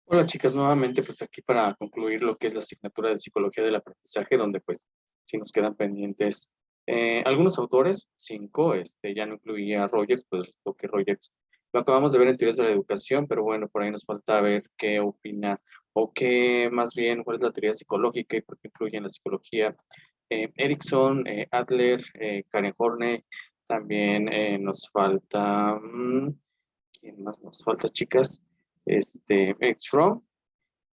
Hola chicas, nuevamente pues aquí para concluir lo que es la asignatura de Psicología del Aprendizaje, donde pues sí nos quedan pendientes algunos autores, 5, ya no incluía a Rogers, pues resultó que Rogers lo acabamos de ver en Teorías de la Educación, pero bueno, por ahí nos falta ver qué opina o qué más bien, cuál es la teoría psicológica y por qué influye en la psicología. Erickson, Adler, Karen Horney, también nos falta, ¿quién más nos falta chicas? Eric Fromm.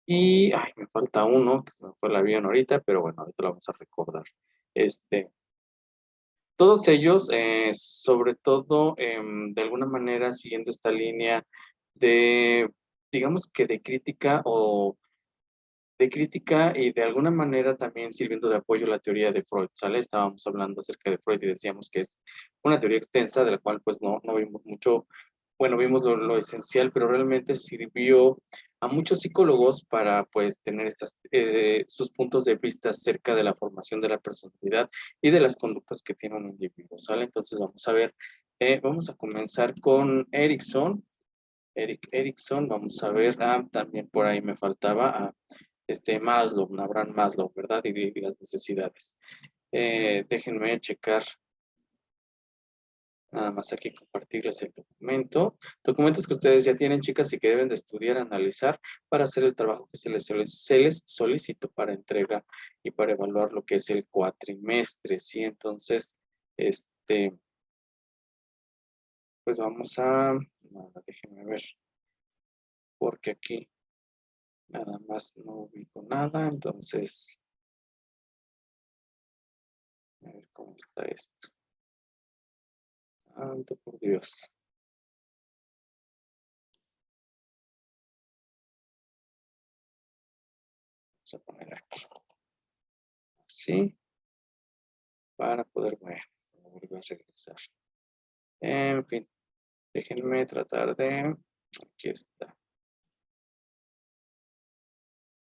Y, ay, me falta uno, que se me fue el avión ahorita, pero bueno, ahorita lo vamos a recordar. Este, todos ellos, sobre todo, de alguna manera, siguiendo esta línea de, digamos que de crítica y de alguna manera también sirviendo de apoyo a la teoría de Freud, ¿sale? Estábamos hablando acerca de Freud y decíamos que es una teoría extensa de la cual pues no vimos mucho. Bueno, vimos lo esencial, pero realmente sirvió a muchos psicólogos para pues tener sus puntos de vista acerca de la formación de la personalidad y de las conductas que tiene un individuo, ¿sale? Entonces vamos a ver, vamos a comenzar con Erickson. Erickson, vamos a ver, también por ahí me faltaba Maslow, Abraham Maslow, ¿verdad? Y las necesidades. Déjenme checar nada más aquí compartirles el documento. Documentos que ustedes ya tienen, chicas, y que deben de estudiar, analizar para hacer el trabajo que se les solicitó para entrega y para evaluar lo que es el cuatrimestre, ¿sí? Entonces, pues vamos a, nada, déjenme ver, porque aquí nada más no ubico nada, entonces, a ver cómo está esto. Santo por Dios. Vamos a poner aquí. Así, para poder, bueno, volver a regresar. En fin, déjenme tratar de, aquí está.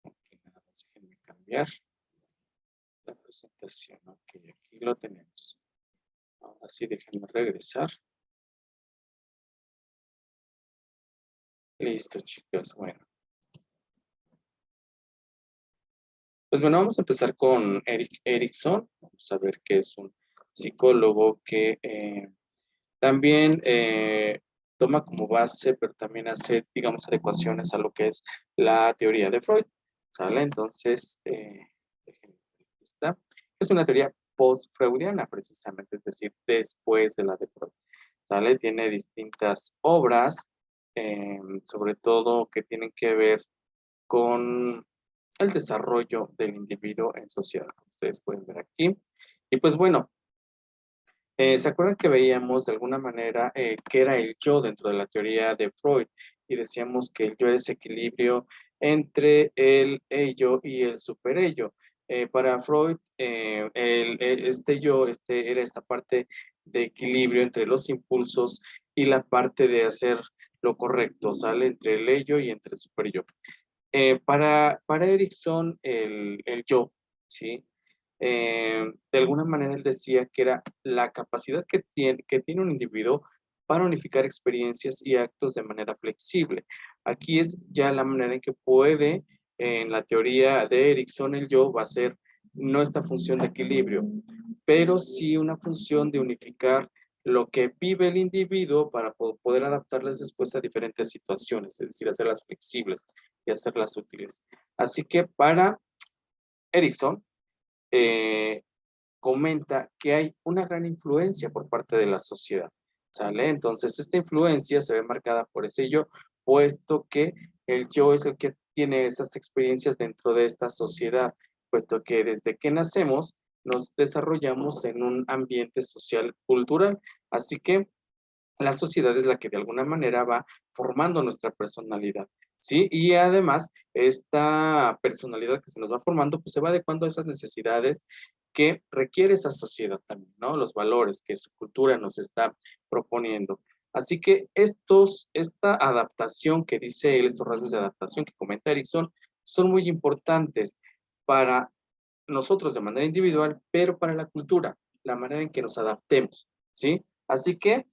Aquí nada más déjenme cambiar la presentación. Ok, aquí lo tenemos. Ahora sí, déjenme regresar. Listo, chicas, bueno. Pues bueno, vamos a empezar con Erik Erikson. Vamos a ver que es un psicólogo que también toma como base, pero también hace, digamos, adecuaciones a lo que es la teoría de Freud. ¿Sale? Entonces, déjenme ver, aquí está. Es una teoría post-freudiana, precisamente, es decir, después de la de Freud. ¿Sale? Tiene distintas obras, sobre todo que tienen que ver con el desarrollo del individuo en sociedad, como ustedes pueden ver aquí. Y pues bueno, ¿se acuerdan que veíamos de alguna manera qué era el yo dentro de la teoría de Freud? Y decíamos que el yo era ese equilibrio entre el ello y el superello. Para Freud, este yo era esta parte de equilibrio entre los impulsos y la parte de hacer lo correcto, ¿sale? Entre el ello y entre el superyo. Para Erickson, el yo, ¿sí? De alguna manera él decía que era la capacidad que tiene un individuo para unificar experiencias y actos de manera flexible. Aquí es ya la manera en que puede, en la teoría de Erickson, el yo va a ser no esta función de equilibrio, pero sí una función de unificar lo que vive el individuo para poder adaptarlas después a diferentes situaciones, es decir, hacerlas flexibles y hacerlas útiles. Así que para Erickson, eh, comenta que hay una gran influencia por parte de la sociedad, ¿sale? Entonces, esta influencia se ve marcada por ese yo, puesto que el yo es el que tiene esas experiencias dentro de esta sociedad, puesto que desde que nacemos nos desarrollamos en un ambiente social cultural. Así que la sociedad es la que de alguna manera va formando nuestra personalidad, ¿sí? Y además, esta personalidad que se nos va formando, pues se va adecuando a esas necesidades que requiere esa sociedad también, ¿no? Los valores que su cultura nos está proponiendo. Así que esta adaptación que dice él, estos rasgos de adaptación que comenta Erickson, son muy importantes para nosotros de manera individual, pero para la cultura, la manera en que nos adaptemos, ¿sí? Así que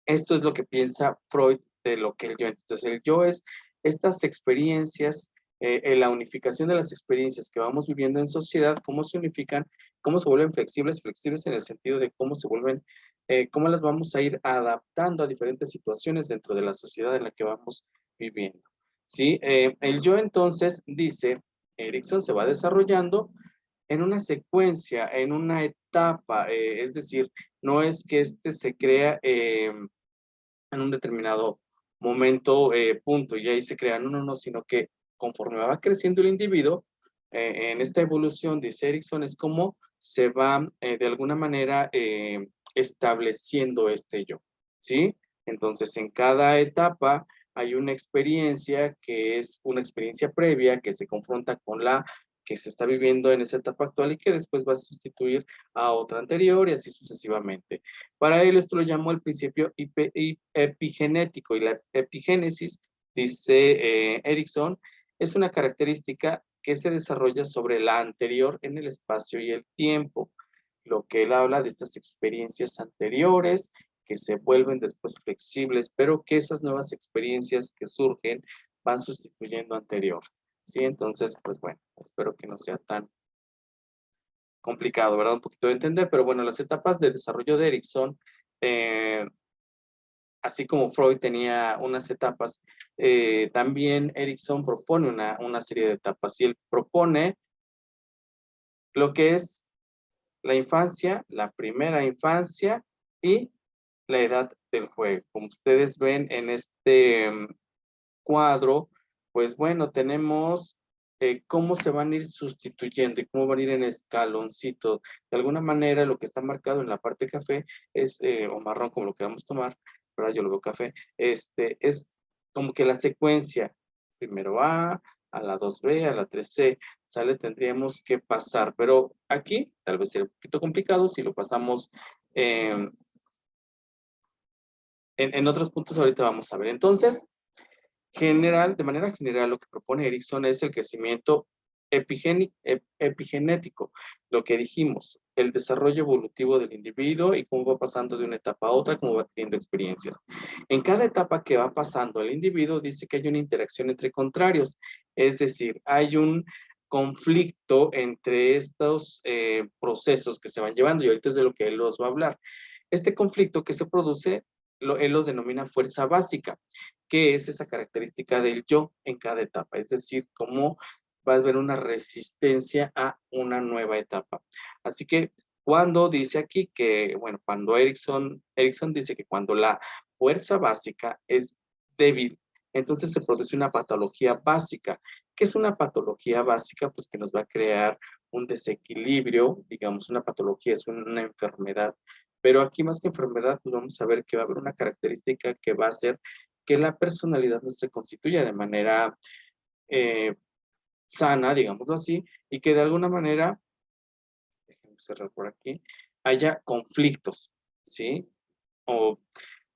esto es lo que piensa Freud de lo que el yo. Entonces, el yo es estas experiencias, la unificación de las experiencias que vamos viviendo en sociedad, cómo se unifican, cómo se vuelven flexibles, flexibles en el sentido de cómo se vuelven, cómo las vamos a ir adaptando a diferentes situaciones dentro de la sociedad en la que vamos viviendo. ¿Sí? El yo entonces dice, Erikson se va desarrollando en una secuencia, en una etapa, es decir, no es que este se crea en un determinado momento, punto, y ahí se crea, no, no, no, sino que conforme va creciendo el individuo, en esta evolución, dice Erikson, es como se va de alguna manera estableciendo este yo, ¿sí? Entonces, en cada etapa hay una experiencia que es una experiencia previa que se confronta con la que se está viviendo en esa etapa actual y que después va a sustituir a otra anterior y así sucesivamente. Para él esto lo llamó el principio epigenético y la epigénesis, dice Erikson, es una característica que se desarrolla sobre la anterior en el espacio y el tiempo. Lo que él habla de estas experiencias anteriores que se vuelven después flexibles, pero que esas nuevas experiencias que surgen van sustituyendo anterior. ¿Sí? Entonces, pues bueno, espero que no sea tan complicado, ¿verdad? Un poquito de entender, pero bueno, las etapas de desarrollo de Erikson, eh, así como Freud tenía unas etapas, también Erikson propone una serie de etapas y él propone lo que es la infancia, la primera infancia y la edad del juego. Como ustedes ven en este cuadro, pues bueno, tenemos cómo se van a ir sustituyendo y cómo van a ir en escaloncitos. De alguna manera, lo que está marcado en la parte café es, o marrón, como lo queramos tomar, ¿verdad? Yo lo veo café, es como que la secuencia, primero a la 2B, a la 3C, ¿sale? Tendríamos que pasar, pero aquí tal vez sea un poquito complicado si lo pasamos eh, en otros puntos, ahorita vamos a ver. Entonces, de manera general, lo que propone Erickson es el crecimiento epigenético, lo que dijimos, el desarrollo evolutivo del individuo y cómo va pasando de una etapa a otra, cómo va teniendo experiencias. En cada etapa que va pasando el individuo dice que hay una interacción entre contrarios, es decir, hay un conflicto entre estos procesos que se van llevando y ahorita es de lo que él los va a hablar. Este conflicto que se produce, él lo denomina fuerza básica, que es esa característica del yo en cada etapa, es decir, cómo va a haber una resistencia a una nueva etapa. Así que cuando dice aquí que, bueno, cuando Erikson dice que cuando la fuerza básica es débil, entonces se produce una patología básica. ¿Qué es una patología básica? Pues que nos va a crear un desequilibrio, digamos, una patología es una enfermedad. Pero aquí más que enfermedad, pues vamos a ver que va a haber una característica que va a ser que la personalidad no se constituya de manera eh, sana, digámoslo así, y que de alguna manera, déjenme cerrar por aquí, haya conflictos, ¿sí? O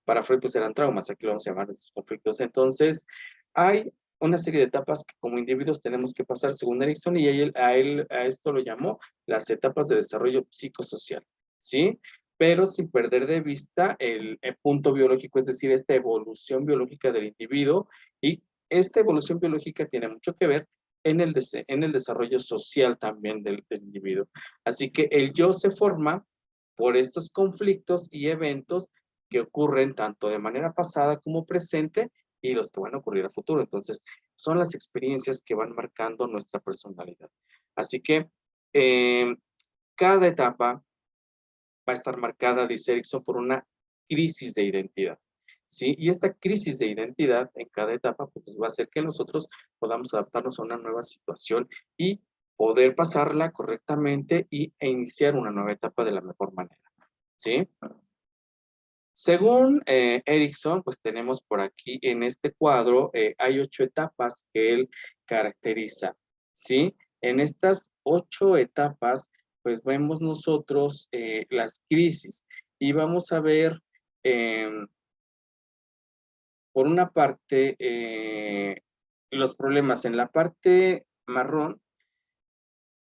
para Freud pues eran traumas, aquí lo vamos a llamar esos conflictos. Entonces, hay una serie de etapas que como individuos tenemos que pasar según Erikson y a esto lo llamó las etapas de desarrollo psicosocial, ¿sí? Pero sin perder de vista el punto biológico, es decir, esta evolución biológica del individuo y esta evolución biológica tiene mucho que ver en el desarrollo social también del individuo. Así que el yo se forma por estos conflictos y eventos que ocurren tanto de manera pasada como presente y los que van a ocurrir a futuro. Entonces, son las experiencias que van marcando nuestra personalidad. Así que cada etapa va a estar marcada, dice Erickson, por una crisis de identidad. ¿Sí? Y esta crisis de identidad en cada etapa pues, va a hacer que nosotros podamos adaptarnos a una nueva situación y poder pasarla correctamente e iniciar una nueva etapa de la mejor manera. ¿Sí? Según Erickson, pues tenemos por aquí en este cuadro, hay 8 etapas que él caracteriza, ¿sí? En estas 8 etapas, pues vemos nosotros las crisis y vamos a ver, por una parte, los problemas. En la parte marrón,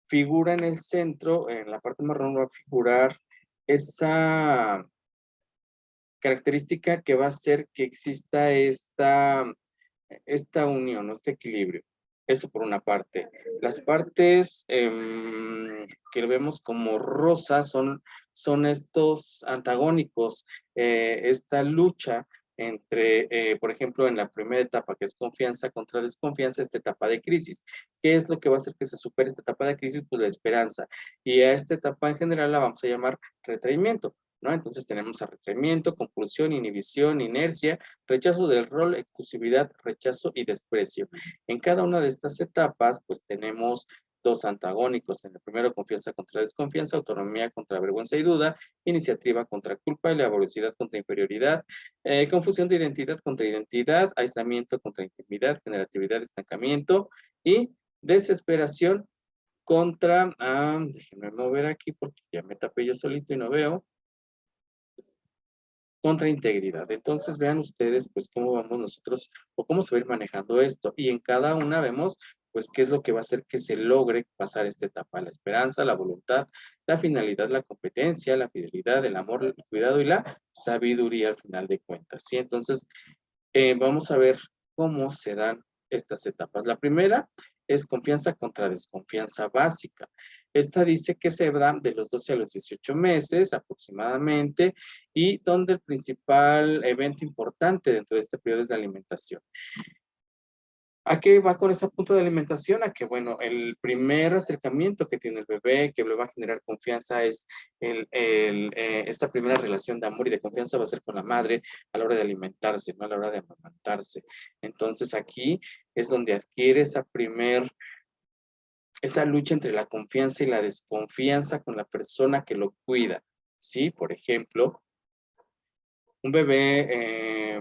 figura en el centro, en la parte marrón va a figurar esa característica que va a hacer que exista esta esta unión, este equilibrio. Eso por una parte. Las partes que lo vemos como rosas son estos antagónicos, esta lucha entre, por ejemplo, en la primera etapa, que es confianza contra desconfianza, esta etapa de crisis. ¿Qué es lo que va a hacer que se supere esta etapa de crisis? Pues la esperanza. Y a esta etapa en general la vamos a llamar retraimiento, ¿no? Entonces tenemos a retraimiento, compulsión, inhibición, inercia, rechazo del rol, exclusividad, rechazo y desprecio. En cada una de estas etapas, pues tenemos dos antagónicos. En el primero, confianza contra desconfianza, autonomía contra vergüenza y duda, iniciativa contra culpa y laboriosidad contra inferioridad, confusión de identidad contra identidad, aislamiento contra intimidad, generatividad, estancamiento y desesperación contra, déjenme mover aquí porque ya me tapé yo solito y no veo, contra integridad. Entonces vean ustedes pues cómo vamos nosotros o cómo se va a ir manejando esto y en cada una vemos pues qué es lo que va a hacer que se logre pasar esta etapa, la esperanza, la voluntad, la finalidad, la competencia, la fidelidad, el amor, el cuidado y la sabiduría al final de cuentas, ¿sí? Entonces vamos a ver cómo se dan estas etapas. La primera es confianza contra desconfianza básica. Esta dice que se da de los 12 a los 18 meses aproximadamente y donde el principal evento importante dentro de este periodo es la alimentación. ¿A qué va con este punto de alimentación? A que, bueno, el primer acercamiento que tiene el bebé, que le va a generar confianza, es esta primera relación de amor y de confianza va a ser con la madre a la hora de alimentarse, no a la hora de amamantarse. Entonces aquí es donde adquiere esa lucha entre la confianza y la desconfianza con la persona que lo cuida. ¿Sí? Por ejemplo, un bebé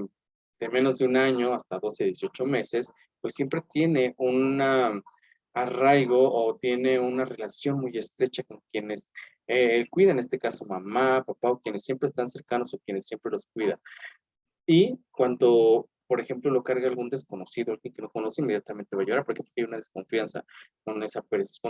de menos de un año hasta 12, 18 meses, pues siempre tiene un arraigo o tiene una relación muy estrecha con quienes cuidan, en este caso mamá, papá, o quienes siempre están cercanos o quienes siempre los cuidan. Y cuando, por ejemplo, lo carga algún desconocido, alguien que no conoce, inmediatamente va a llorar, porque hay una desconfianza con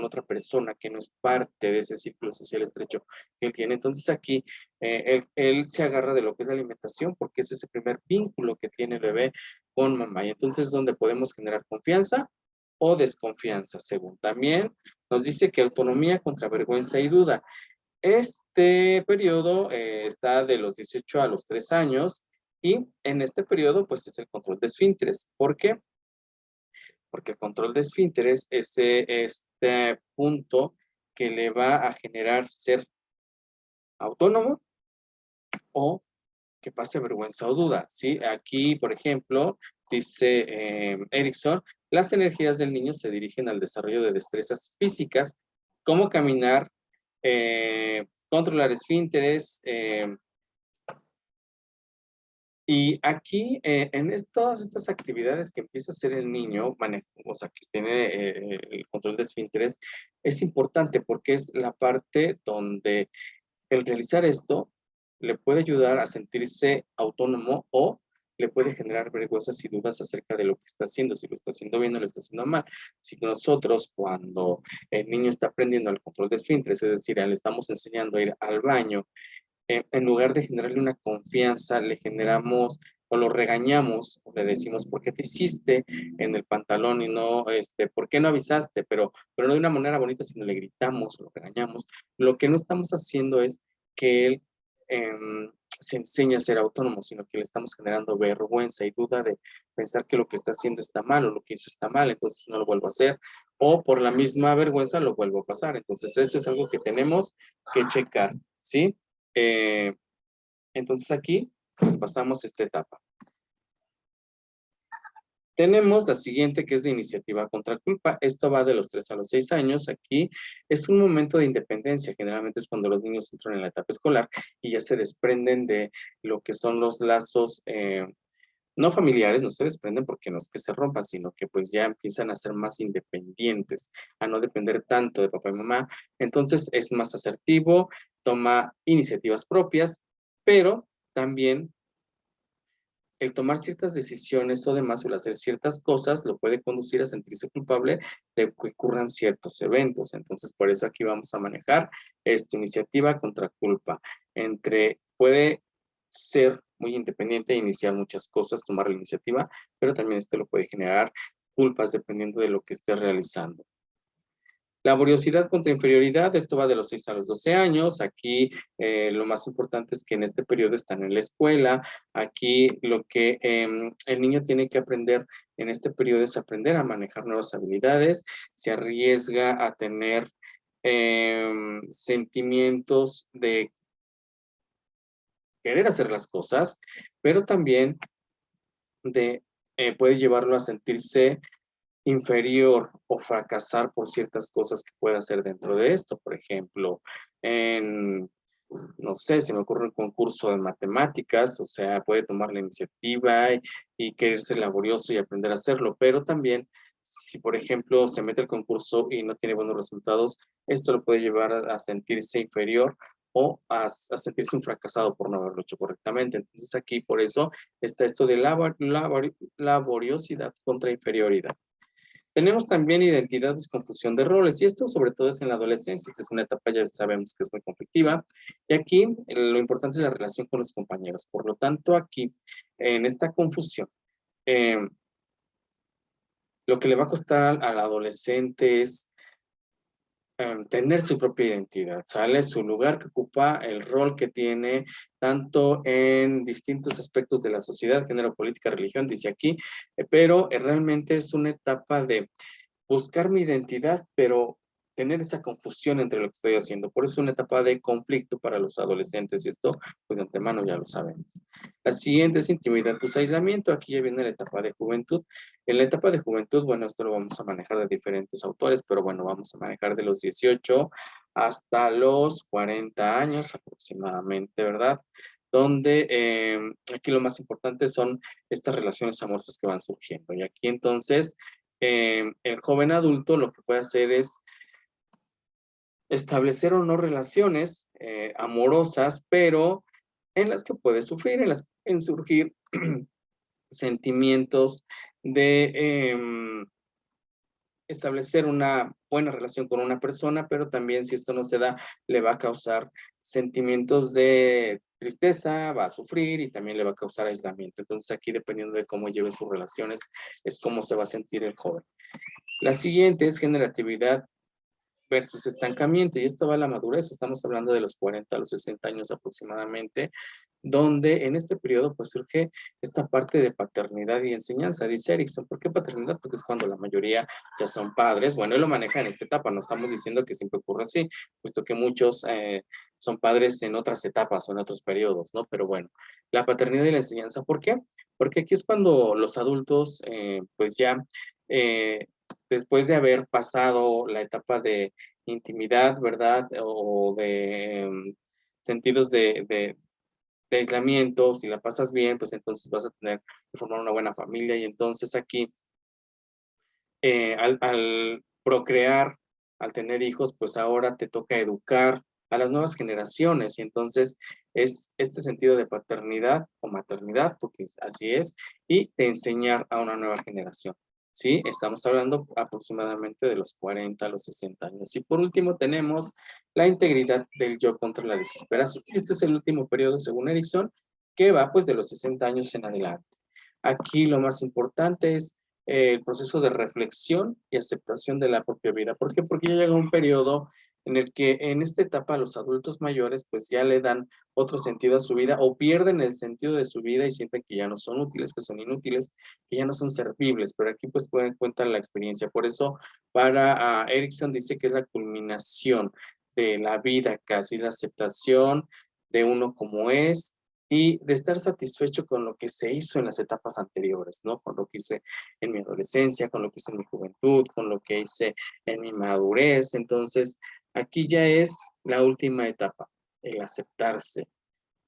otra persona que no es parte de ese círculo social estrecho que él tiene. Entonces aquí él se agarra de lo que es la alimentación, porque es ese primer vínculo que tiene el bebé con mamá. Y entonces es donde podemos generar confianza o desconfianza, según. También nos dice que autonomía contra vergüenza y duda. Este periodo está de los 18 a los 3 años y en este periodo pues es el control de esfínteres. ¿Por qué? Porque el control de esfínteres es este punto que le va a generar ser autónomo o que pase vergüenza o duda, ¿sí? Aquí, por ejemplo, dice Erickson, las energías del niño se dirigen al desarrollo de destrezas físicas, como caminar, controlar esfínteres, y aquí, todas estas actividades que empieza a hacer el niño, o sea, que tiene el control de esfínteres, es importante porque es la parte donde el realizar esto le puede ayudar a sentirse autónomo o le puede generar vergüenzas y dudas acerca de lo que está haciendo, si lo está haciendo bien o lo está haciendo mal. Si nosotros, cuando el niño está aprendiendo el control de esfínteres, es decir, le estamos enseñando a ir al baño, en lugar de generarle una confianza, le generamos o lo regañamos, o le decimos, ¿por qué te hiciste en el pantalón y no, por qué no avisaste? Pero no de una manera bonita, sino le gritamos, lo regañamos. Lo que no estamos haciendo es que él se enseñe a ser autónomo, sino que le estamos generando vergüenza y duda de pensar que lo que está haciendo está mal o lo que hizo está mal, entonces no lo vuelvo a hacer, o por la misma vergüenza lo vuelvo a pasar. Entonces eso es algo que tenemos que checar, ¿sí? Eh, entonces aquí, pues pasamos esta etapa. Tenemos la siguiente que es de iniciativa contra culpa. Esto va de los 3 a los 6 años. Aquí es un momento de independencia. Generalmente es cuando los niños entran en la etapa escolar y ya se desprenden de lo que son los lazos no familiares, no se desprenden porque no es que se rompan, sino que pues ya empiezan a ser más independientes, a no depender tanto de papá y mamá. Entonces es más asertivo, toma iniciativas propias, pero también el tomar ciertas decisiones o demás, o el hacer ciertas cosas, lo puede conducir a sentirse culpable de que ocurran ciertos eventos. Entonces, por eso aquí vamos a manejar esta iniciativa contra culpa. Puede ser muy independiente, iniciar muchas cosas, tomar la iniciativa, pero también esto lo puede generar culpas dependiendo de lo que estés realizando. Laboriosidad contra inferioridad, esto va de los 6 a los 12 años. Aquí lo más importante es que en este periodo están en la escuela. Aquí lo que el niño tiene que aprender en este periodo es aprender a manejar nuevas habilidades. Se arriesga a tener sentimientos de querer hacer las cosas, pero también de puede llevarlo a sentirse inferior o fracasar por ciertas cosas que pueda hacer dentro de esto. Por ejemplo, en, no sé, se me ocurre un concurso de matemáticas, o sea, puede tomar la iniciativa y querer ser laborioso y aprender a hacerlo, pero también si, por ejemplo, se mete al concurso y no tiene buenos resultados, esto lo puede llevar a sentirse inferior o a sentirse un fracasado por no haberlo hecho correctamente. Entonces aquí por eso está esto de laboriosidad contra inferioridad. Tenemos también identidad, confusión de roles, y esto sobre todo es en la adolescencia. Esta es una etapa, ya sabemos que es muy conflictiva, y aquí lo importante es la relación con los compañeros. Por lo tanto, aquí, en esta confusión, eh, lo que le va a costar al adolescente es tener su propia identidad, ¿sale? Su lugar que ocupa, el rol que tiene, tanto en distintos aspectos de la sociedad, género, política, religión, dice aquí, pero realmente es una etapa de buscar mi identidad, pero tener esa confusión entre lo que estoy haciendo. Por eso es una etapa de conflicto para los adolescentes y esto, pues de antemano ya lo sabemos. La siguiente es intimidad plus aislamiento. Aquí ya viene la etapa de juventud. En la etapa de juventud, bueno, esto lo vamos a manejar de diferentes autores, pero bueno, vamos a manejar de los 18 hasta los 40 años aproximadamente, ¿verdad? Donde aquí lo más importante son estas relaciones amorosas que van surgiendo. Y aquí entonces el joven adulto lo que puede hacer es establecer o no relaciones amorosas, pero en las que puede sufrir, en surgir sentimientos de establecer una buena relación con una persona, pero también si esto no se da, le va a causar sentimientos de tristeza, va a sufrir y también le va a causar aislamiento. Entonces aquí, dependiendo de cómo lleve sus relaciones, es cómo se va a sentir el joven. La siguiente es generatividad versus estancamiento, y esto va a la madurez, estamos hablando de los 40 a los 60 años aproximadamente, donde en este periodo pues surge esta parte de paternidad y enseñanza, dice Erickson. ¿Por qué paternidad? Porque es cuando la mayoría ya son padres. Bueno, él lo maneja en esta etapa, no estamos diciendo que siempre ocurre así, puesto que muchos son padres en otras etapas o en otros periodos, ¿no? Pero bueno, la paternidad y la enseñanza, ¿por qué? Porque aquí es cuando los adultos pues ya después de haber pasado la etapa de intimidad, ¿verdad? O de sentidos de aislamiento, si la pasas bien, pues entonces vas a tener que formar una buena familia y entonces aquí al procrear, al tener hijos, pues ahora te toca educar a las nuevas generaciones y entonces es este sentido de paternidad o maternidad, porque así es, y de enseñar a una nueva generación. Sí, estamos hablando aproximadamente de los 40 a los 60 años. Y por último tenemos la integridad del yo contra la desesperación. Este es el último periodo, según Erickson, que va pues de los 60 años en adelante. Aquí lo más importante es el proceso de reflexión y aceptación de la propia vida. ¿Por qué? Porque ya llega un periodo en el que en esta etapa los adultos mayores pues ya le dan otro sentido a su vida o pierden el sentido de su vida y sienten que ya no son útiles, que son inútiles, que ya no son servibles, pero aquí pues pueden cuenta la experiencia. Por eso para Erickson dice que es la culminación de la vida casi, la aceptación de uno como es, y de estar satisfecho con lo que se hizo en las etapas anteriores, ¿no? Con lo que hice en mi adolescencia, con lo que hice en mi juventud, con lo que hice en mi madurez. Entonces, aquí ya es la última etapa, el aceptarse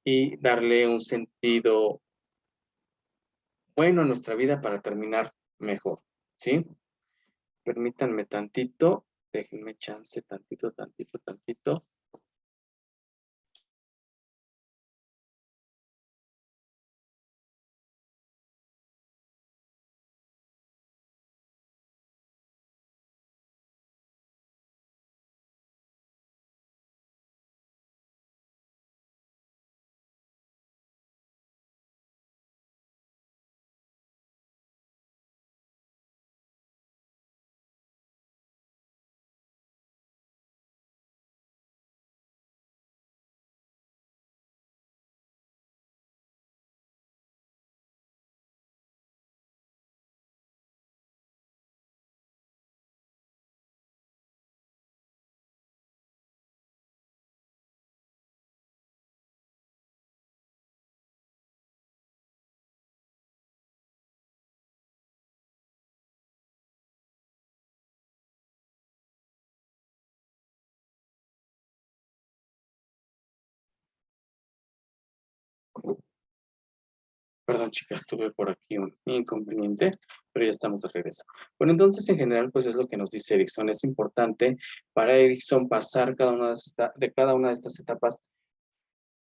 y darle un sentido bueno a nuestra vida para terminar mejor, ¿sí? Permítanme tantito, déjenme chance tantito. Perdón, chicas, tuve por aquí un inconveniente, pero ya estamos de regreso. Bueno, entonces, en general, pues es lo que nos dice Erickson. Es importante para Erickson pasar cada una de estas etapas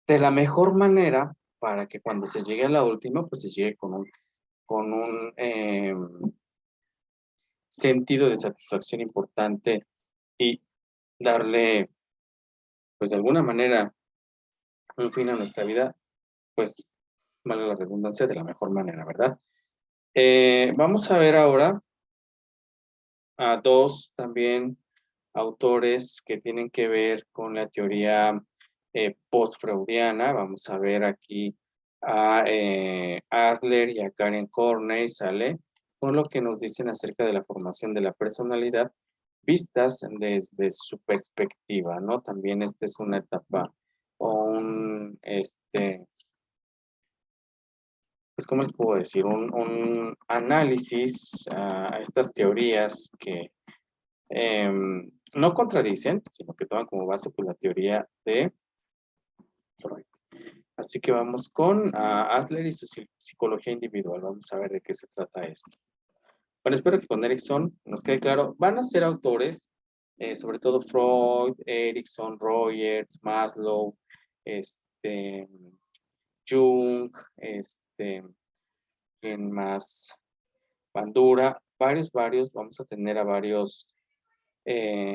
de la mejor manera para que cuando se llegue a la última, pues se llegue con un sentido de satisfacción importante y darle, pues de alguna manera, un fin a nuestra vida, pues, vale la redundancia, de la mejor manera, ¿verdad? Vamos a ver ahora a dos también autores que tienen que ver con la teoría post-freudiana. Vamos a ver aquí a Adler y a Karen Horney, ¿sale? Con lo que nos dicen acerca de la formación de la personalidad vistas desde su perspectiva, ¿no? También esta es una etapa o pues, ¿cómo les puedo decir? Un análisis a estas teorías que no contradicen, sino que toman como base pues, la teoría de Freud. Así que vamos con Adler y su psicología individual. Vamos a ver de qué se trata esto. Bueno, espero que con Erickson nos quede claro. Van a ser autores, sobre todo Freud, Erickson, Rogers, Maslow, este, Jung, ¿quién más? Bandura, varios, vamos a tener a varios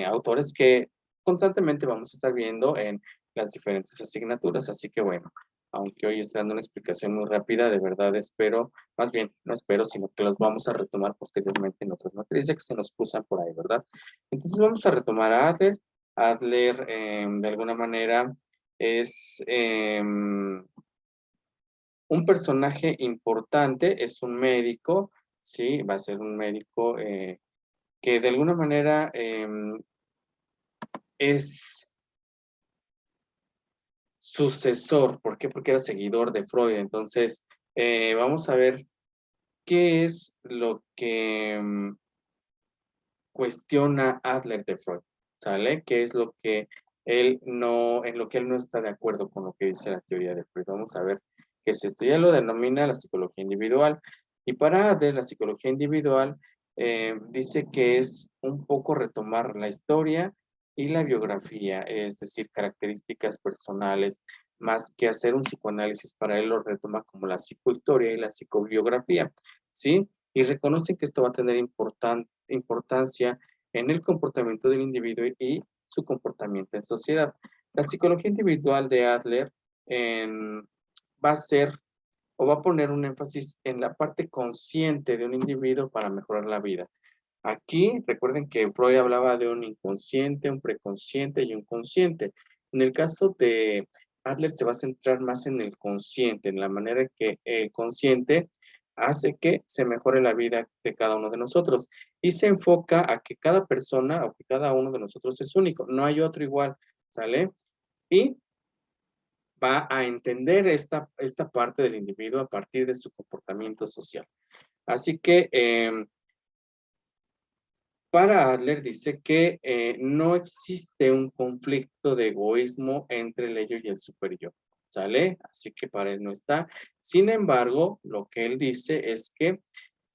autores que constantemente vamos a estar viendo en las diferentes asignaturas. Así que bueno, aunque hoy estoy dando una explicación muy rápida, de verdad espero, más bien, no espero, sino que los vamos a retomar posteriormente en otras materias, ya que se nos cruzan por ahí, ¿verdad? Entonces vamos a retomar a Adler. Adler, de alguna manera, es un personaje importante, es un médico, ¿sí? Va a ser un médico que de alguna manera es sucesor. ¿Por qué? Porque era seguidor de Freud. Entonces, vamos a ver qué es lo que cuestiona Adler de Freud, ¿sale? ¿Qué es lo que él no, en lo que él no está de acuerdo con lo que dice la teoría de Freud? Vamos a ver qué es esto. Ya lo denomina la psicología individual. Y para Adler, la psicología individual dice que es un poco retomar la historia y la biografía, es decir, características personales, más que hacer un psicoanálisis. Para él lo retoma como la psicohistoria y la psicobiografía, ¿sí? Y reconoce que esto va a tener importancia en el comportamiento del individuo y su comportamiento en sociedad. La psicología individual de Adler va a ser o va a poner un énfasis en la parte consciente de un individuo para mejorar la vida. Aquí recuerden que Freud hablaba de un inconsciente, un preconsciente y un consciente. En el caso de Adler se va a centrar más en el consciente, en la manera en que el consciente hace que se mejore la vida de cada uno de nosotros y se enfoca a que cada persona o que cada uno de nosotros es único, no hay otro igual, ¿sale? Y va a entender esta parte del individuo a partir de su comportamiento social. Así que para Adler dice que no existe un conflicto de egoísmo entre el ello y el superior, ¿sale? Así que para él no está. Sin embargo, lo que él dice es que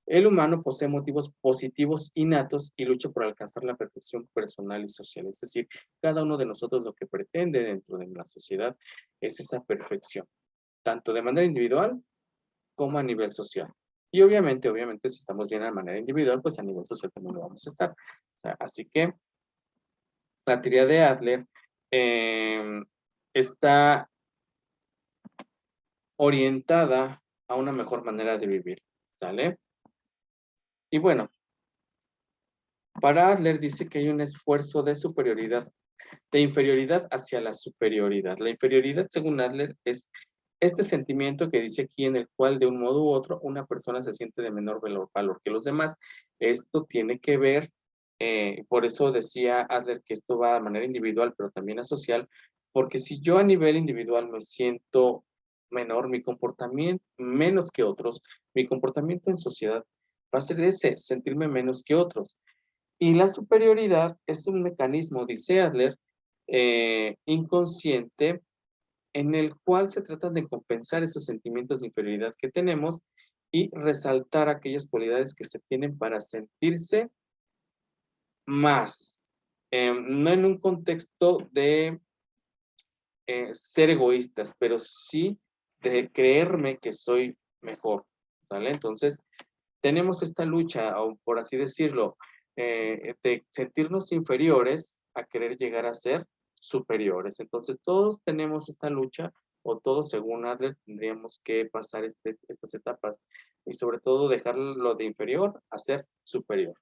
el humano posee motivos positivos innatos y lucha por alcanzar la perfección personal y social. Es decir, cada uno de nosotros lo que pretende dentro de la sociedad es esa perfección, tanto de manera individual como a nivel social. Y obviamente, si estamos bien de manera individual, pues a nivel social también lo vamos a estar. O sea, así que la teoría de Adler está orientada a una mejor manera de vivir, ¿sale? Y bueno, para Adler dice que hay un esfuerzo de superioridad, de inferioridad hacia la superioridad. La inferioridad, según Adler, es este sentimiento que dice aquí en el cual de un modo u otro una persona se siente de menor valor que los demás. Esto tiene que ver, por eso decía Adler que esto va de manera individual, pero también a social, porque si yo a nivel individual me siento menor, mi comportamiento menos que otros, mi comportamiento en sociedad va a ser ese, sentirme menos que otros. Y la superioridad es un mecanismo, dice Adler, inconsciente en el cual se trata de compensar esos sentimientos de inferioridad que tenemos y resaltar aquellas cualidades que se tienen para sentirse más. No en un contexto de ser egoístas, pero sí de creerme que soy mejor, ¿vale? Entonces, tenemos esta lucha, o por así decirlo, de sentirnos inferiores a querer llegar a ser superiores. Entonces, todos tenemos esta lucha, o todos, según Adler, tendríamos que pasar estas etapas, y sobre todo dejar lo de inferior a ser superior.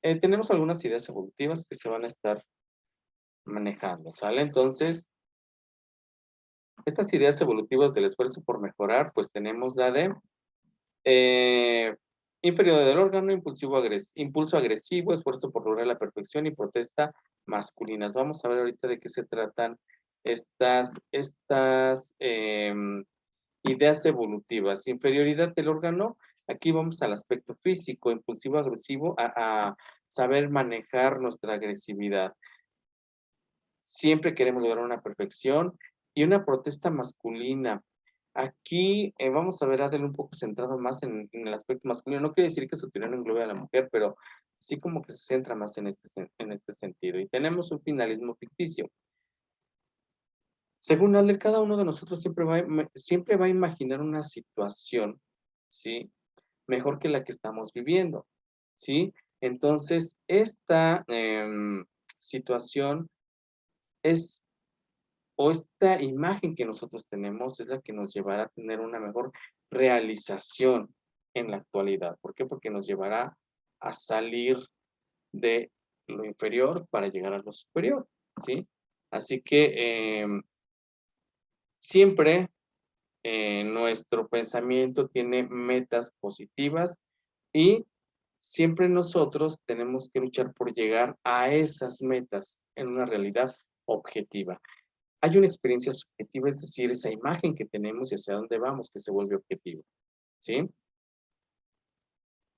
Tenemos algunas ideas evolutivas que se van a estar manejando, ¿sale? Entonces, estas ideas evolutivas del esfuerzo por mejorar, pues tenemos la de inferioridad del órgano, impulso agresivo, esfuerzo por lograr la perfección y protesta masculinas. Vamos a ver ahorita de qué se tratan estas ideas evolutivas. Inferioridad del órgano, aquí vamos al aspecto físico, impulsivo agresivo, a saber manejar nuestra agresividad. Siempre queremos lograr una perfección y una protesta masculina. Aquí vamos a ver a Adele un poco centrado más en el aspecto masculino. No quiere decir que su teoría no englobe a la mujer, pero sí como que se centra más en este sentido. Y tenemos un finalismo ficticio. Según Adler, cada uno de nosotros siempre va a imaginar una situación, ¿sí? Mejor que la que estamos viviendo, ¿sí? Entonces, esta situación es o esta imagen que nosotros tenemos es la que nos llevará a tener una mejor realización en la actualidad. ¿Por qué? Porque nos llevará a salir de lo inferior para llegar a lo superior, ¿sí? Así que siempre nuestro pensamiento tiene metas positivas y siempre nosotros tenemos que luchar por llegar a esas metas en una realidad objetiva. Hay una experiencia subjetiva, es decir, esa imagen que tenemos y hacia dónde vamos, que se vuelve objetivo, ¿sí?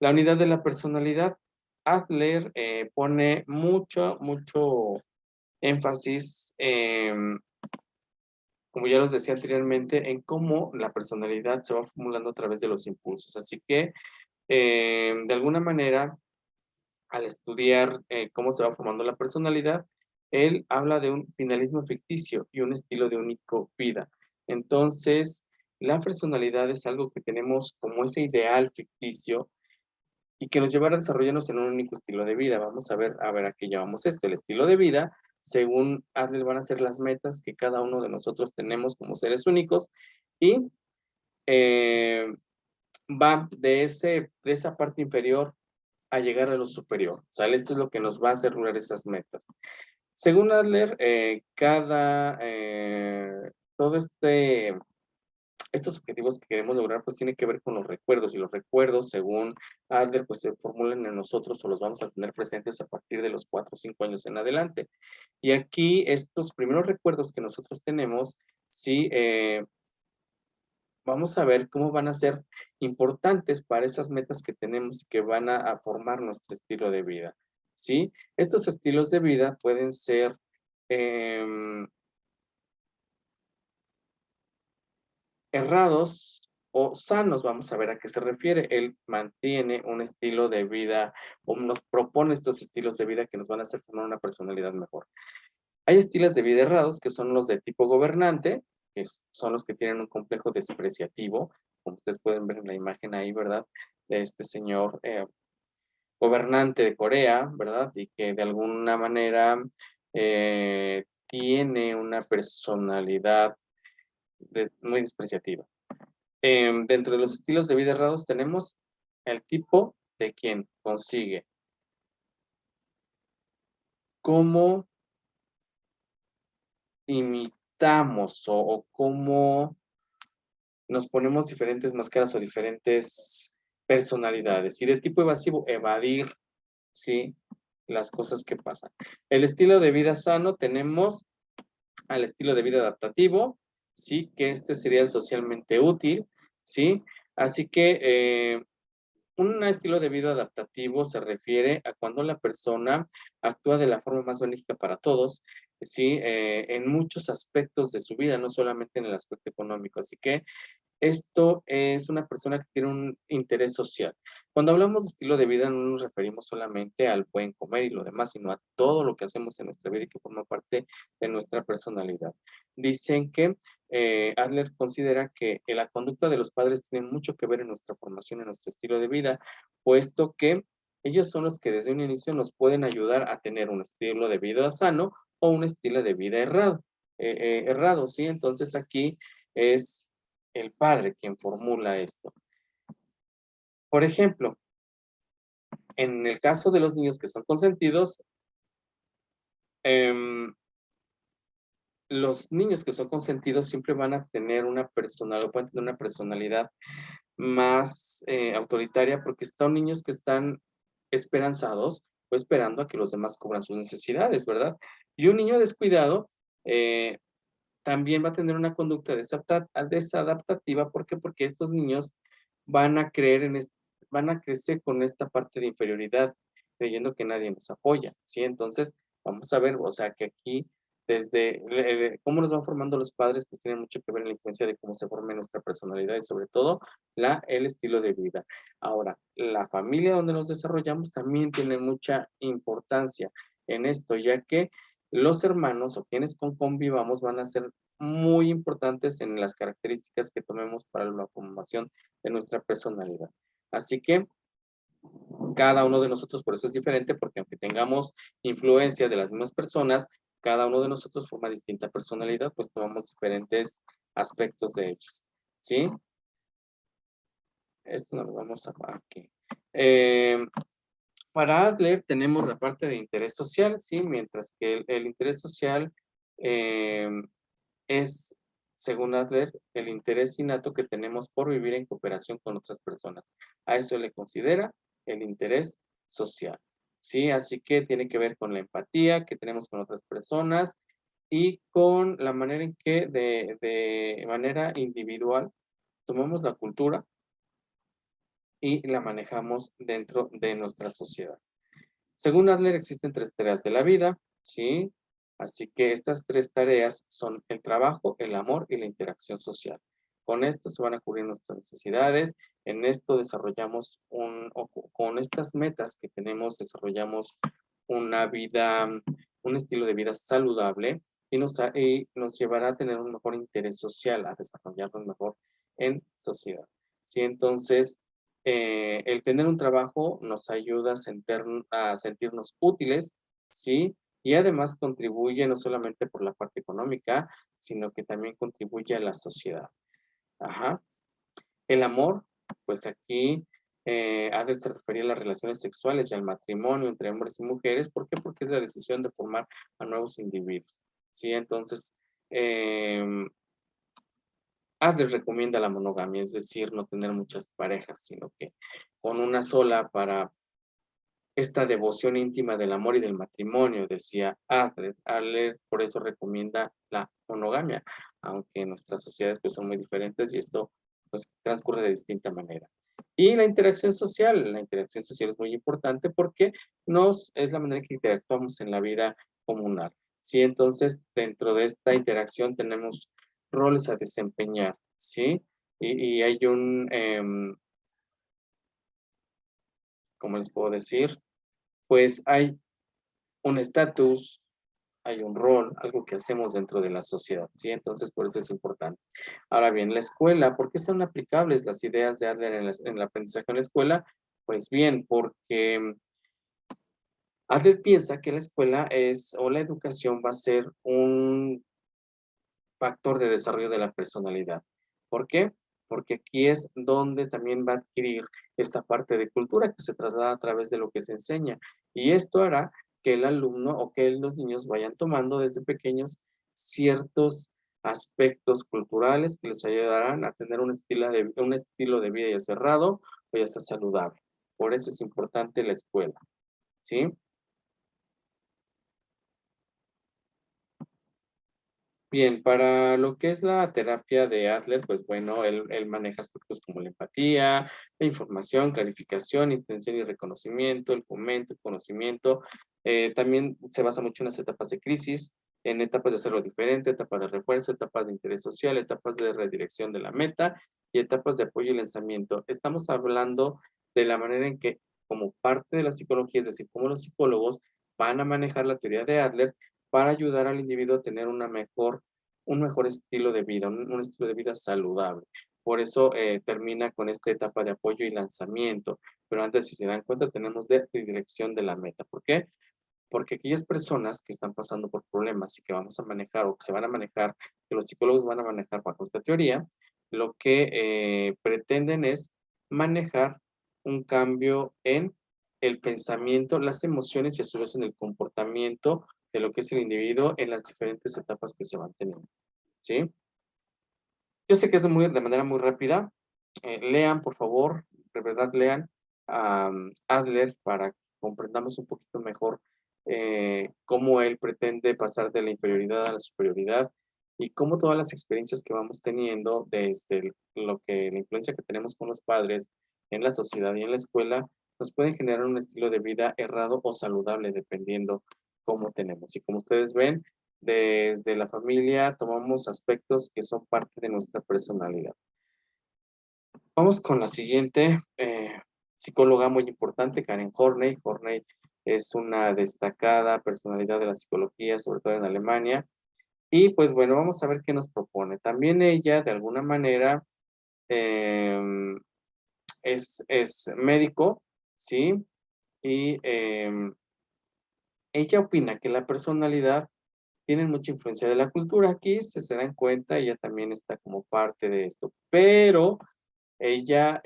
La unidad de la personalidad, Adler pone mucho énfasis, como ya los decía anteriormente, en cómo la personalidad se va formulando a través de los impulsos. Así que, de alguna manera, al estudiar cómo se va formando la personalidad, él habla de un finalismo ficticio y un estilo de único vida. Entonces, la personalidad es algo que tenemos como ese ideal ficticio y que nos llevará a desarrollarnos en un único estilo de vida. Vamos a ver a qué llamamos esto. El estilo de vida, según Adler, van a ser las metas que cada uno de nosotros tenemos como seres únicos y eh, va de esa parte inferior a llegar a lo superior, ¿sale? Esto es lo que nos va a hacer lograr esas metas. Según Adler, todo estos objetivos que queremos lograr, pues tiene que ver con los recuerdos, y los recuerdos, según Adler, pues se formulan en nosotros o los vamos a tener presentes a partir de los 4 o 5 años en adelante. Y aquí estos primeros recuerdos que nosotros tenemos, sí, vamos a ver cómo van a ser importantes para esas metas que tenemos y que van a formar nuestro estilo de vida, ¿sí? Estos estilos de vida pueden ser errados o sanos, vamos a ver a qué se refiere. Él mantiene un estilo de vida o nos propone estos estilos de vida que nos van a hacer formar una personalidad mejor. Hay estilos de vida errados que son los de tipo gobernante, que son los que tienen un complejo despreciativo, como ustedes pueden ver en la imagen ahí, ¿verdad? De este señor gobernante de Corea, ¿verdad? Y que de alguna manera tiene una personalidad muy despreciativa. Dentro de los estilos de vida errados tenemos el tipo de quien consigue cómo imitamos o cómo nos ponemos diferentes máscaras o diferentes personalidades. Y de tipo evasivo, evadir, ¿sí? Las cosas que pasan. El estilo de vida sano tenemos al estilo de vida adaptativo, ¿sí? Que este sería el socialmente útil, ¿sí? Así que un estilo de vida adaptativo se refiere a cuando la persona actúa de la forma más benéfica para todos, ¿sí? En muchos aspectos de su vida, no solamente en el aspecto económico. Así que esto es una persona que tiene un interés social. Cuando hablamos de estilo de vida, no nos referimos solamente al buen comer y lo demás, sino a todo lo que hacemos en nuestra vida y que forma parte de nuestra personalidad. Dicen que Adler considera que la conducta de los padres tiene mucho que ver en nuestra formación, en nuestro estilo de vida, puesto que ellos son los que desde un inicio nos pueden ayudar a tener un estilo de vida sano o un estilo de vida errado, ¿sí? Entonces aquí es el padre quien formula esto. Por ejemplo, en el caso de los niños que son consentidos, em, los niños que son consentidos siempre van a tener una personalidad, pueden tener una personalidad más autoritaria porque son niños que están esperanzados o esperando a que los demás cubran sus necesidades, ¿verdad? Y un niño descuidado también va a tener una conducta desadaptativa. ¿Por qué? Porque estos niños van a creer van a crecer con esta parte de inferioridad, creyendo que nadie nos apoya, ¿sí? Entonces, vamos a ver, o sea, que aquí, desde cómo nos van formando los padres, pues tiene mucho que ver en la influencia de cómo se forma nuestra personalidad y sobre todo el estilo de vida. Ahora, la familia donde nos desarrollamos también tiene mucha importancia en esto, ya que los hermanos o quienes convivamos van a ser muy importantes en las características que tomemos para la formación de nuestra personalidad. Así que cada uno de nosotros por eso es diferente, porque aunque tengamos influencia de las mismas personas, cada uno de nosotros forma distinta personalidad, pues tomamos diferentes aspectos de ellos, ¿sí? Esto nos lo vamos a aquí. Para Adler tenemos la parte de interés social, ¿sí? Mientras que el interés social es, según Adler, el interés innato que tenemos por vivir en cooperación con otras personas. A eso le considera el interés social, ¿sí? Así que tiene que ver con la empatía que tenemos con otras personas y con la manera en que de manera individual tomamos la cultura y la manejamos dentro de nuestra sociedad. Según Adler, existen 3 tareas de la vida, ¿sí? Así que estas 3 tareas son el trabajo, el amor y la interacción social. Con esto se van a cubrir nuestras necesidades, en esto desarrollamos con estas metas que tenemos, desarrollamos una vida, un estilo de vida saludable y nos llevará a tener un mejor interés social, a desarrollarnos mejor en sociedad. ¿Sí? Entonces, el tener un trabajo nos ayuda a sentirnos útiles, ¿sí? Y además contribuye no solamente por la parte económica, sino que también contribuye a la sociedad. Ajá. El amor, pues aquí Adler se refería a las relaciones sexuales y al matrimonio entre hombres y mujeres. ¿Por qué? Porque es la decisión de formar a nuevos individuos, ¿sí? Entonces, eh, Adler recomienda la monogamia, es decir, no tener muchas parejas, sino que con una sola para esta devoción íntima del amor y del matrimonio, decía Adler. Adler por eso recomienda la monogamia, aunque nuestras sociedades pues son muy diferentes y esto pues transcurre de distinta manera. Y la interacción social es muy importante porque es la manera en que interactuamos en la vida comunal. Sí, entonces dentro de esta interacción tenemos roles a desempeñar, ¿sí? Y hay ¿cómo les puedo decir? Pues hay un estatus, hay un rol, algo que hacemos dentro de la sociedad, ¿sí? Entonces, por eso es importante. Ahora bien, la escuela, ¿por qué son aplicables las ideas de Adler en el aprendizaje en la escuela? Pues bien, porque Adler piensa que la escuela o la educación va a ser un factor de desarrollo de la personalidad. ¿Por qué? Porque aquí es donde también va a adquirir esta parte de cultura que se traslada a través de lo que se enseña. Y esto hará que el alumno o que los niños vayan tomando desde pequeños ciertos aspectos culturales que les ayudarán a tener un estilo de vida ya cerrado o ya sea saludable. Por eso es importante la escuela, ¿sí? Bien, para lo que es la terapia de Adler, pues bueno, él maneja aspectos como la empatía, la información, clarificación, intención y reconocimiento, el fomento, el conocimiento. También se basa mucho en las etapas de crisis, en etapas de hacerlo diferente, etapas de refuerzo, etapas de interés social, etapas de redirección de la meta y etapas de apoyo y lanzamiento. Estamos hablando de la manera en que, como parte de la psicología, es decir, cómo los psicólogos van a manejar la teoría de Adler para ayudar al individuo a tener un mejor estilo de vida, un estilo de vida saludable. Por eso termina con esta etapa de apoyo y lanzamiento. Pero antes, si se dan cuenta, tenemos de dirección de la meta. ¿Por qué? Porque aquellas personas que están pasando por problemas y que vamos a manejar o que se van a manejar, que los psicólogos van a manejar bajo esta teoría, lo que pretenden es manejar un cambio en el pensamiento, las emociones y a su vez en el comportamiento de lo que es el individuo en las diferentes etapas que se van teniendo, ¿sí? Yo sé que es de manera muy rápida. Lean, por favor, de verdad lean a Adler para que comprendamos un poquito mejor cómo él pretende pasar de la inferioridad a la superioridad y cómo todas las experiencias que vamos teniendo desde la influencia que tenemos con los padres en la sociedad y en la escuela nos pueden generar un estilo de vida errado o saludable dependiendo cómo tenemos. Y como ustedes ven, desde la familia tomamos aspectos que son parte de nuestra personalidad. Vamos con la siguiente psicóloga muy importante, Karen Horney. Horney es una destacada personalidad de la psicología, sobre todo en Alemania. Y pues bueno, vamos a ver qué nos propone. También ella, de alguna manera, em, es médico, ¿sí? Y ella opina que la personalidad tienen mucha influencia de la cultura. Aquí, si se dan cuenta, ella también está como parte de esto, pero ella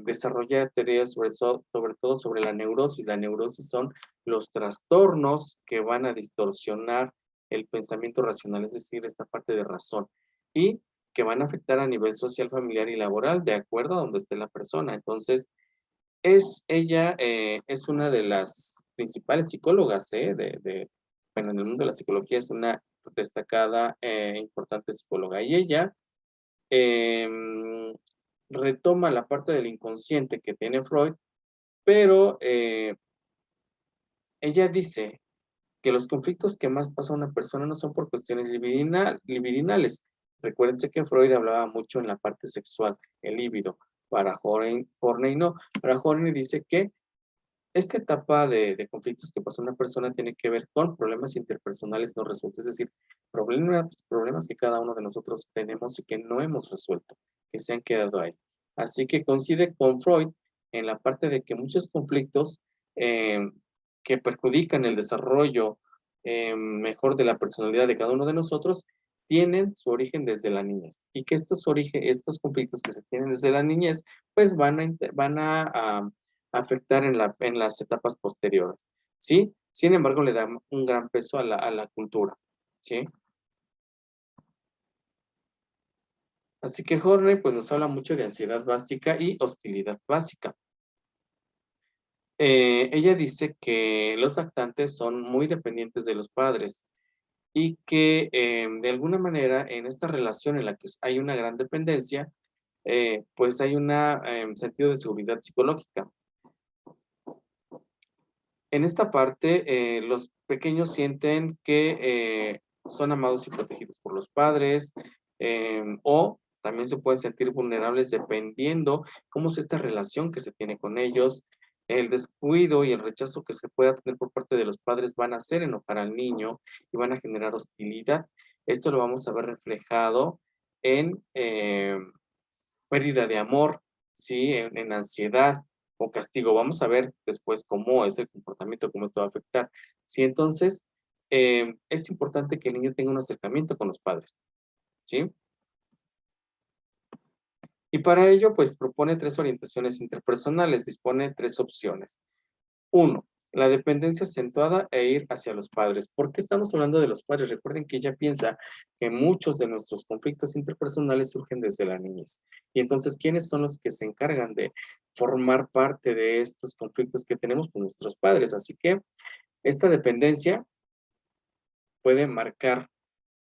desarrolla teorías sobre todo sobre la neurosis. La neurosis son los trastornos que van a distorsionar el pensamiento racional, es decir, esta parte de razón, y que van a afectar a nivel social, familiar y laboral, de acuerdo a donde esté la persona. Entonces, ella es una de las principales psicólogas, bueno, en el mundo de la psicología es una destacada, importante psicóloga. Y ella em, retoma la parte del inconsciente que tiene Freud, pero ella dice que los conflictos que más pasa a una persona no son por cuestiones libidinales. Recuérdense que Freud hablaba mucho en la parte sexual, el líbido. Para Horney no. Para Horney dice que esta etapa de conflictos que pasa una persona tiene que ver con problemas interpersonales no resueltos, es decir, problemas que cada uno de nosotros tenemos y que no hemos resuelto, que se han quedado ahí. Así que coincide con Freud en la parte de que muchos conflictos eh, que perjudican el desarrollo mejor de la personalidad de cada uno de nosotros tienen su origen desde la niñez y que estos conflictos que se tienen desde la niñez pues van a afectar en las etapas posteriores, ¿sí? Sin embargo, le da un gran peso a la cultura, ¿sí? Así que Horney, pues, nos habla mucho de ansiedad básica y hostilidad básica. Ella dice que los lactantes son muy dependientes de los padres y que, de alguna manera, en esta relación en la que hay una gran dependencia, pues, hay una, sentido de seguridad psicológica. En esta parte, los pequeños sienten que son amados y protegidos por los padres, o también se pueden sentir vulnerables dependiendo cómo es esta relación que se tiene con ellos. El descuido y el rechazo que se pueda tener por parte de los padres van a hacer enojar al niño y van a generar hostilidad. Esto lo vamos a ver reflejado en pérdida de amor, ¿sí? En ansiedad o castigo. Vamos a ver después cómo es el comportamiento, cómo esto va a afectar. Sí, entonces, es importante que el niño tenga un acercamiento con los padres, ¿sí? Y para ello, pues propone tres orientaciones interpersonales, dispone tres opciones. Uno, la dependencia acentuada e ir hacia los padres. ¿Por qué estamos hablando de los padres? Recuerden que ella piensa que muchos de nuestros conflictos interpersonales surgen desde la niñez. Y entonces, ¿quiénes son los que se encargan de formar parte de estos conflictos que tenemos con nuestros padres? Así que esta dependencia puede marcar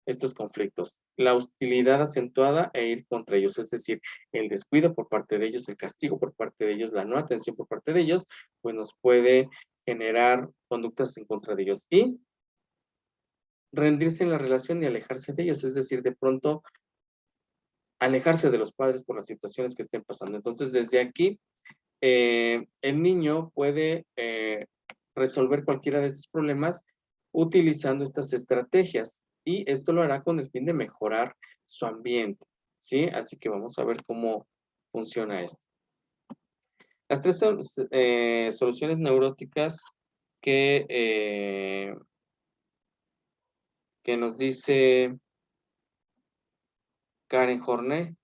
estos conflictos. La hostilidad acentuada e ir contra ellos, es decir, el descuido por parte de ellos, el castigo por parte de ellos, la no atención por parte de ellos, pues nos puede generar conductas en contra de ellos. Y rendirse en la relación y alejarse de ellos, es decir, de pronto alejarse de los padres por las situaciones que estén pasando. Entonces, desde aquí, el niño puede resolver cualquiera de estos problemas utilizando estas estrategias y esto lo hará con el fin de mejorar su ambiente, ¿sí? Así que vamos a ver cómo funciona esto. Las tres soluciones neuróticas que, que nos dice Karen Horney.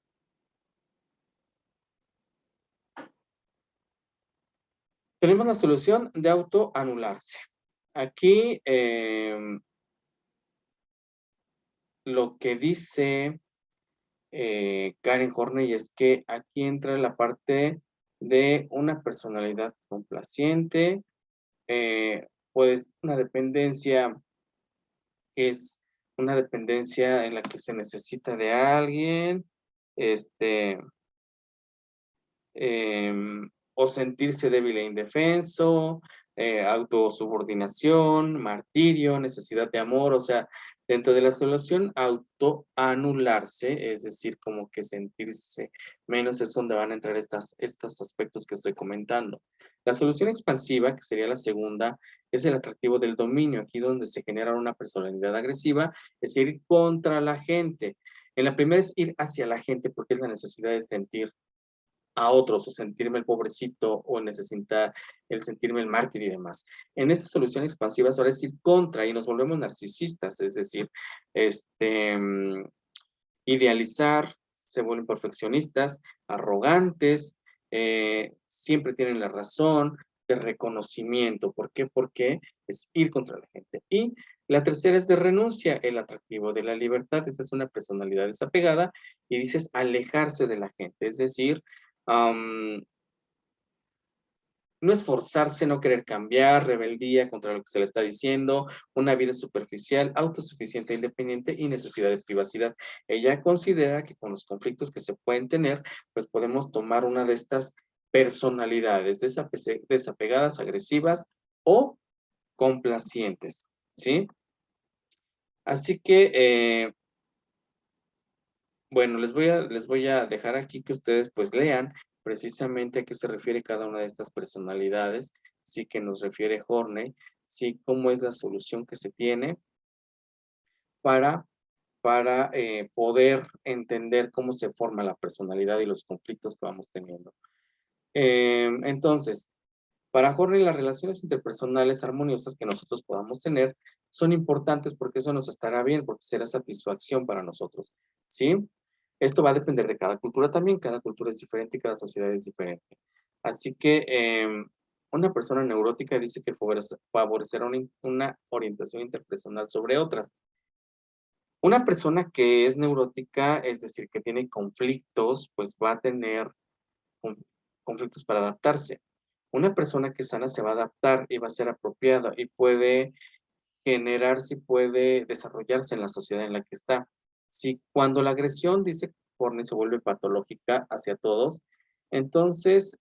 Tenemos la solución de autoanularse. Aquí lo que dice Karen Horney es que aquí entra la parte de una personalidad complaciente, pues una dependencia que es una dependencia en la que se necesita de alguien, este, o sentirse débil e indefenso, autosubordinación, martirio, necesidad de amor, o sea, dentro de la solución, autoanularse, es decir, como que sentirse menos es donde van a entrar estos aspectos que estoy comentando. La solución expansiva, que sería la segunda, es el atractivo del dominio, aquí donde se genera una personalidad agresiva, es ir contra la gente. En la primera es ir hacia la gente porque es la necesidad de sentir a otros o sentirme el pobrecito o necesitar el sentirme el mártir y demás. En esta solución expansiva ahora es ir contra y nos volvemos narcisistas, es decir, idealizar, se vuelven perfeccionistas, arrogantes, siempre tienen la razón, de reconocimiento. ¿Por qué? Porque es ir contra la gente. Y la tercera es de renuncia, el atractivo de la libertad. Esa es una personalidad desapegada y dices alejarse de la gente, es decir, no esforzarse, no querer cambiar, rebeldía contra lo que se le está diciendo, una vida superficial, autosuficiente, independiente y necesidad de privacidad. Ella considera que con los conflictos que se pueden tener, pues podemos tomar una de estas personalidades desapegadas, agresivas o complacientes, ¿sí? Así que, bueno, les voy a dejar aquí que ustedes pues lean precisamente a qué se refiere cada una de estas personalidades, sí que nos refiere Horney, sí cómo es la solución que se tiene para, para poder entender cómo se forma la personalidad y los conflictos que vamos teniendo. Entonces, para Horney las relaciones interpersonales armoniosas que nosotros podamos tener son importantes porque eso nos estará bien, porque será satisfacción para nosotros, ¿sí? Esto va a depender de cada cultura también, cada cultura es diferente y cada sociedad es diferente. Así que una persona neurótica dice que favorecerá una orientación interpersonal sobre otras. Una persona que es neurótica, es decir, que tiene conflictos, pues va a tener con- conflictos para adaptarse. Una persona que es sana se va a adaptar y va a ser apropiada y puede generarse y puede desarrollarse en la sociedad en la que está. Si cuando la agresión, dice Horney, se vuelve patológica hacia todos, entonces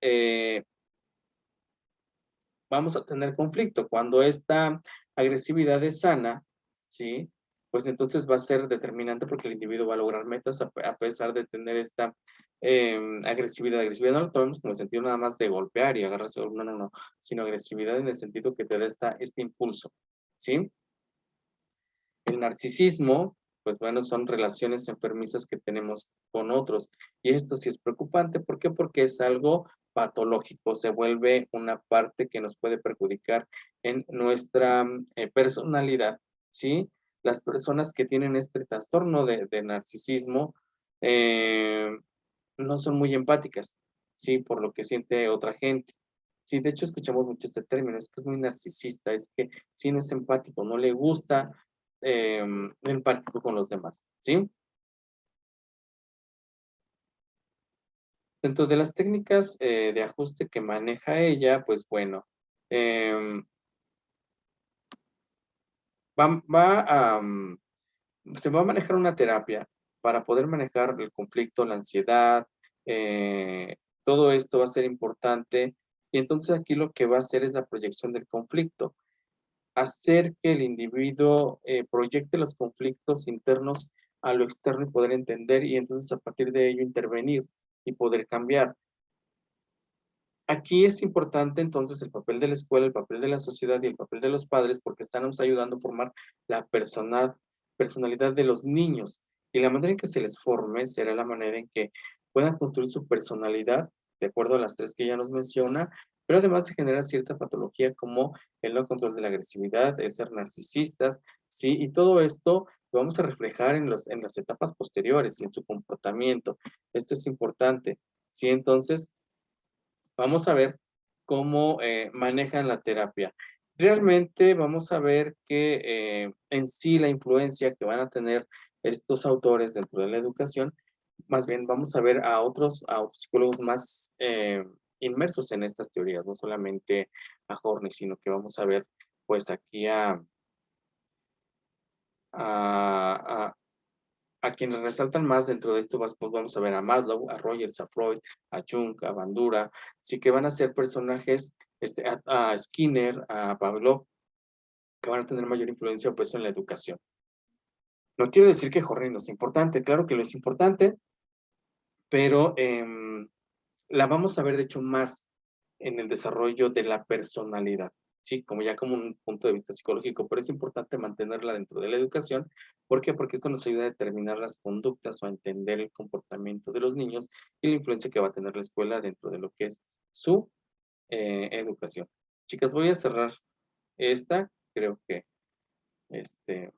vamos a tener conflicto. Cuando esta agresividad es sana, ¿sí? Pues entonces va a ser determinante porque el individuo va a lograr metas a pesar de tener esta agresividad. Agresividad no lo tomemos como el sentido nada más de golpear y agarrarse, no, no, no, sino agresividad en el sentido que te da este impulso, ¿sí? El narcisismo, pues bueno, son relaciones enfermizas que tenemos con otros. Y esto sí es preocupante. ¿Por qué? Porque es algo patológico, se vuelve una parte que nos puede perjudicar en nuestra personalidad, ¿sí? Las personas que tienen este trastorno de narcisismo eh, no son muy empáticas, ¿sí? Por lo que siente otra gente. Sí, de hecho escuchamos mucho este término, es que es muy narcisista, es que sí no es empático, no le gusta empático con los demás, ¿sí? Dentro de las técnicas de ajuste que maneja ella, pues bueno, em, va a se va a manejar una terapia para poder manejar el conflicto, la ansiedad, todo esto va a ser importante. Y entonces aquí lo que va a hacer es la proyección del conflicto, hacer que el individuo proyecte los conflictos internos a lo externo y poder entender y entonces a partir de ello intervenir y poder cambiar. Aquí es importante entonces el papel de la escuela, el papel de la sociedad y el papel de los padres porque estamos ayudando a formar la personalidad de los niños. Y la manera en que se les forme será la manera en que puedan construir su personalidad, de acuerdo a las tres que ya nos menciona, pero además se genera cierta patología como el no control de la agresividad, el ser narcisistas, ¿sí? Y todo esto lo vamos a reflejar en las etapas posteriores y en su comportamiento. Esto es importante, ¿sí? Entonces, vamos a ver cómo manejan la terapia. Realmente vamos a ver que en sí la influencia que van a tener estos autores dentro de la educación, más bien vamos a ver a otros psicólogos más inmersos en estas teorías, no solamente a Horney, sino que vamos a ver pues aquí a, a quienes resaltan más dentro de esto, pues vamos a ver a Maslow, a Rogers, a Freud, a Jung, a Bandura, sí que van a ser personajes, a Skinner, a Pavlov, que van a tener mayor influencia pues en la educación. No quiero decir que Horney no es importante, claro que lo es importante, pero la vamos a ver de hecho más en el desarrollo de la personalidad, ¿sí? Como ya como un punto de vista psicológico, pero es importante mantenerla dentro de la educación. ¿Por qué? Porque esto nos ayuda a determinar las conductas o a entender el comportamiento de los niños y la influencia que va a tener la escuela dentro de lo que es su educación. Chicas, voy a cerrar esta, creo que este,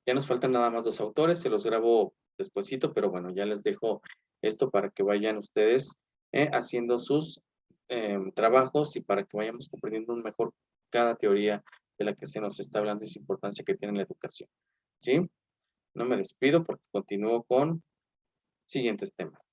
ya nos faltan nada más dos autores, se los grabo despuesito, pero bueno, ya les dejo esto para que vayan ustedes haciendo sus trabajos y para que vayamos comprendiendo un mejor cada teoría de la que se nos está hablando y su importancia que tiene la educación. ¿Sí? No me despido porque continúo con siguientes temas.